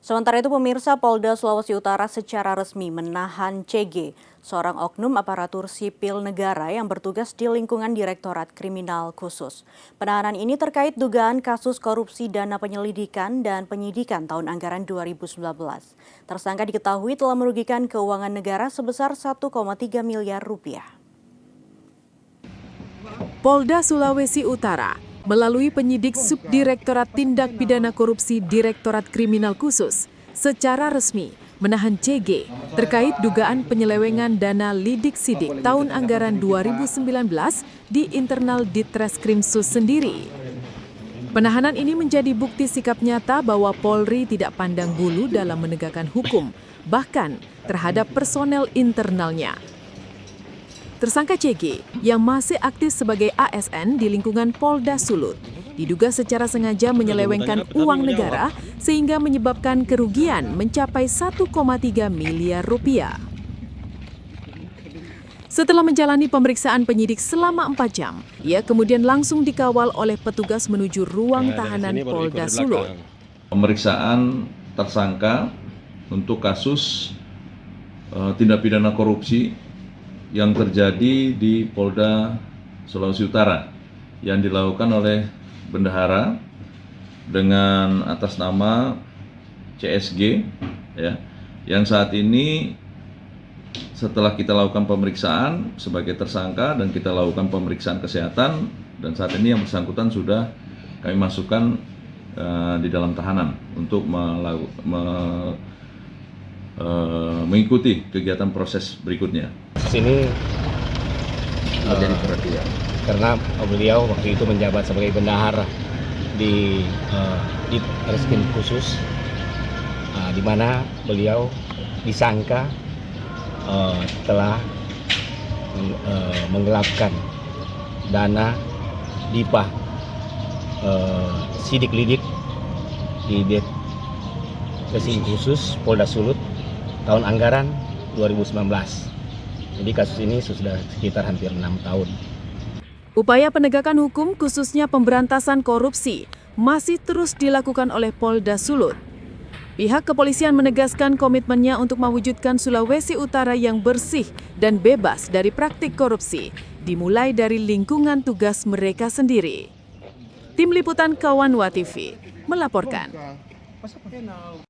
Sementara itu pemirsa, Polda Sulawesi Utara secara resmi menahan CG, seorang oknum aparatur sipil negara yang bertugas di lingkungan Direktorat Kriminal Khusus. Penahanan ini terkait dugaan kasus korupsi dana penyelidikan dan penyidikan tahun anggaran 2019. Tersangka diketahui telah merugikan keuangan negara sebesar 1,3 miliar rupiah. Polda Sulawesi Utara melalui penyidik Subdirektorat Tindak Pidana Korupsi Direktorat Kriminal Khusus secara resmi menahan CG terkait dugaan penyelewengan dana lidik-sidik tahun anggaran 2019 di internal Ditreskrimsus sendiri. Penahanan ini menjadi bukti sikap nyata bahwa Polri tidak pandang bulu dalam menegakkan hukum, bahkan terhadap personel internalnya. Tersangka CG yang masih aktif sebagai ASN di lingkungan Polda Sulut diduga secara sengaja menyelewengkan uang negara sehingga menyebabkan kerugian mencapai 1,3 miliar rupiah. Setelah menjalani pemeriksaan penyidik selama 4 jam, ia kemudian langsung dikawal oleh petugas menuju ruang tahanan Polda Sulut. Pemeriksaan tersangka untuk kasus tindak pidana korupsi yang terjadi di Polda Sulawesi Utara yang dilakukan oleh bendahara dengan atas nama CSG ya, yang saat ini setelah kita lakukan pemeriksaan sebagai tersangka dan kita lakukan pemeriksaan kesehatan, dan saat ini yang bersangkutan sudah kami masukkan di dalam tahanan untuk mengikuti kegiatan proses berikutnya. Sini menjadi perhatian karena beliau waktu itu menjabat sebagai bendahara di Ditreskrim Khusus, di mana beliau disangka telah menggelapkan dana DIPA sidik lidik di Ditreskrim Khusus Polda Sulut tahun anggaran 2019. Jadi kasus ini sudah sekitar hampir 6 tahun. Upaya penegakan hukum khususnya pemberantasan korupsi masih terus dilakukan oleh Polda Sulut. Pihak kepolisian menegaskan komitmennya untuk mewujudkan Sulawesi Utara yang bersih dan bebas dari praktik korupsi, dimulai dari lingkungan tugas mereka sendiri. Tim Liputan Kawan WaTV melaporkan.